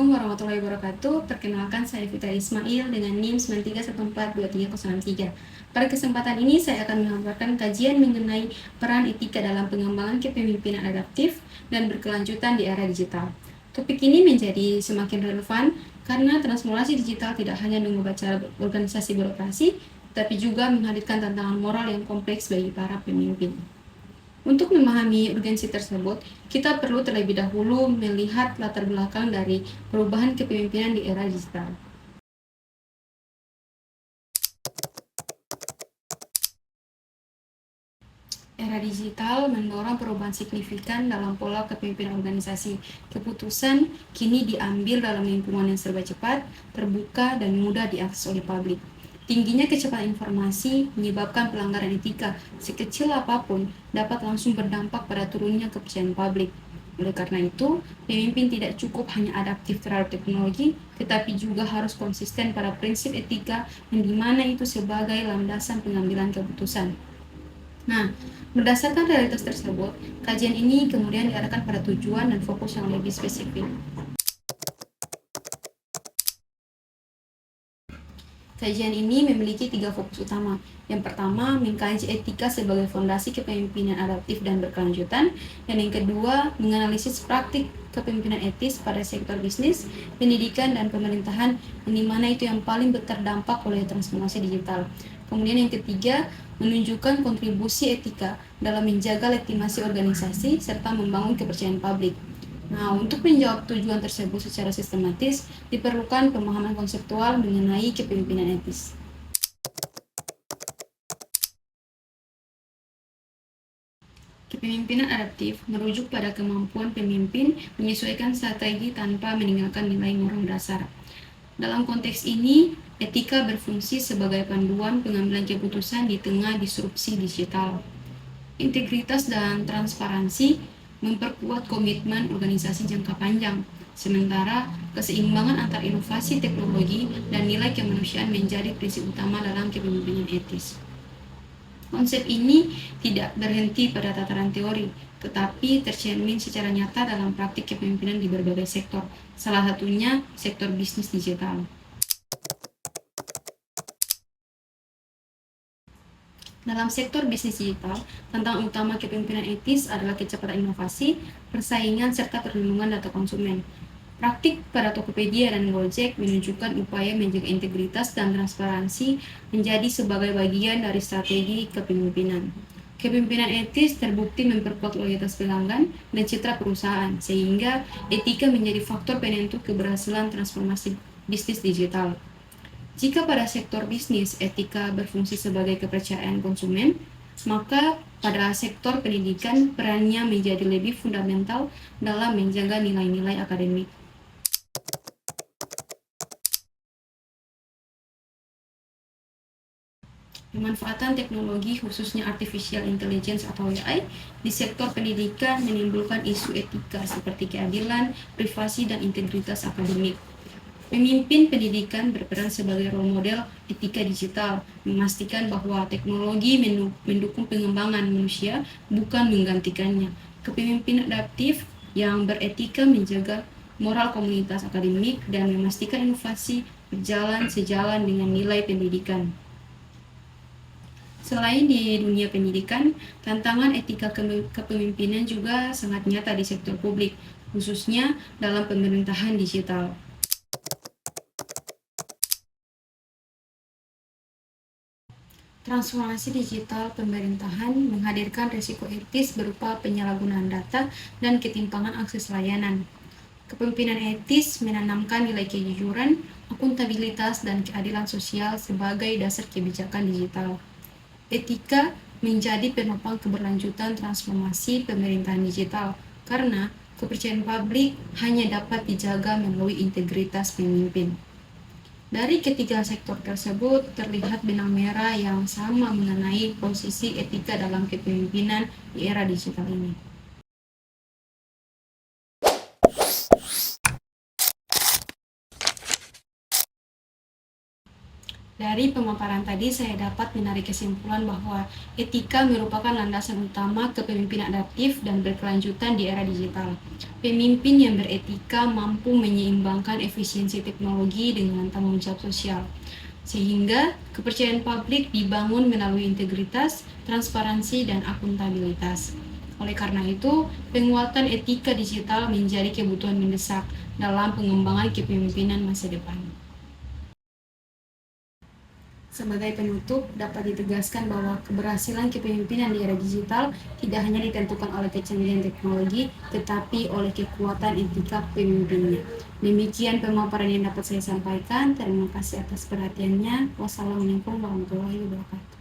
Assalamualaikum warahmatullahi wabarakatuh. Perkenalkan saya Fitri Ismail dengan NIM 93142363. Pada kesempatan ini saya akan melaporkan kajian mengenai peran etika dalam pengembangan kepemimpinan adaptif dan berkelanjutan di era digital. Topik ini menjadi semakin relevan karena transformasi digital tidak hanya mengubah cara organisasi birokrasi, tapi juga menghadirkan tantangan moral yang kompleks bagi para pemimpin. Untuk memahami urgensi tersebut, kita perlu terlebih dahulu melihat latar belakang dari perubahan kepemimpinan di era digital. Era digital mendorong perubahan signifikan dalam pola kepemimpinan organisasi. Keputusan kini diambil dalam lingkungan yang serba cepat, terbuka, dan mudah diakses oleh publik. Tingginya kecepatan informasi menyebabkan pelanggaran etika sekecil apapun dapat langsung berdampak pada turunnya kepercayaan publik. Oleh karena itu, pemimpin tidak cukup hanya adaptif terhadap teknologi, tetapi juga harus konsisten pada prinsip etika yang dimana itu sebagai landasan pengambilan keputusan. Nah, berdasarkan realitas tersebut, kajian ini kemudian diarahkan pada tujuan dan fokus yang lebih spesifik. Kajian ini memiliki 3 fokus utama. Yang pertama, mengkaji etika sebagai fondasi kepemimpinan adaptif dan berkelanjutan. Dan yang kedua, menganalisis praktik kepemimpinan etis pada sektor bisnis, pendidikan, dan pemerintahan, yang dimana itu yang paling terdampak oleh transformasi digital. Kemudian yang ketiga, menunjukkan kontribusi etika dalam menjaga legitimasi organisasi serta membangun kepercayaan publik. Nah, untuk menjawab tujuan tersebut secara sistematis, diperlukan pemahaman konseptual mengenai kepemimpinan etis. Kepemimpinan adaptif merujuk pada kemampuan pemimpin menyesuaikan strategi tanpa meninggalkan nilai moral dasar. Dalam konteks ini, etika berfungsi sebagai panduan pengambilan keputusan di tengah disrupsi digital. Integritas dan transparansi memperkuat komitmen organisasi jangka panjang, sementara keseimbangan antar inovasi teknologi dan nilai kemanusiaan menjadi prinsip utama dalam kepemimpinan etis. Konsep ini tidak berhenti pada tataran teori, tetapi tercermin secara nyata dalam praktik kepemimpinan di berbagai sektor, salah satunya sektor bisnis digital. Dalam sektor bisnis digital, tantangan utama kepemimpinan etis adalah kecepatan inovasi, persaingan, serta perlindungan data konsumen. Praktik pada Tokopedia dan Gojek menunjukkan upaya menjaga integritas dan transparansi menjadi sebagai bagian dari strategi kepemimpinan. Kepemimpinan etis terbukti memperkuat loyalitas pelanggan dan citra perusahaan, sehingga etika menjadi faktor penentu keberhasilan transformasi bisnis digital. Jika pada sektor bisnis etika berfungsi sebagai kepercayaan konsumen, maka pada sektor pendidikan perannya menjadi lebih fundamental dalam menjaga nilai-nilai akademik. Pemanfaatan teknologi khususnya artificial intelligence atau AI di sektor pendidikan menimbulkan isu etika seperti keadilan, privasi, dan integritas akademik. Pemimpin pendidikan berperan sebagai role model etika digital, memastikan bahwa teknologi mendukung pengembangan manusia, bukan menggantikannya. Kepemimpinan adaptif yang beretika menjaga moral komunitas akademik dan memastikan inovasi berjalan sejalan dengan nilai pendidikan. Selain di dunia pendidikan, tantangan etika kepemimpinan juga sangat nyata di sektor publik, khususnya dalam pemerintahan digital. Transformasi digital pemerintahan menghadirkan risiko etis berupa penyalahgunaan data dan ketimpangan akses layanan. Kepemimpinan etis menanamkan nilai kejujuran, akuntabilitas, dan keadilan sosial sebagai dasar kebijakan digital. Etika menjadi penopang keberlanjutan transformasi pemerintahan digital karena kepercayaan publik hanya dapat dijaga melalui integritas pemimpin. Dari ketiga sektor tersebut terlihat benang merah yang sama mengenai posisi etika dalam kepemimpinan di era digital ini. Dari pemaparan tadi, saya dapat menarik kesimpulan bahwa etika merupakan landasan utama kepemimpinan adaptif dan berkelanjutan di era digital. Pemimpin yang beretika mampu menyeimbangkan efisiensi teknologi dengan tanggung jawab sosial, sehingga kepercayaan publik dibangun melalui integritas, transparansi, dan akuntabilitas. Oleh karena itu, penguatan etika digital menjadi kebutuhan mendesak dalam pengembangan kepemimpinan masa depan. Sebagai penutup, dapat ditegaskan bahwa keberhasilan kepemimpinan di era digital tidak hanya ditentukan oleh kecanggihan teknologi, tetapi oleh kekuatan etika pemimpinnya. Demikian pemaparan yang dapat saya sampaikan. Terima kasih atas perhatiannya. Wassalamualaikum warahmatullahi wabarakatuh.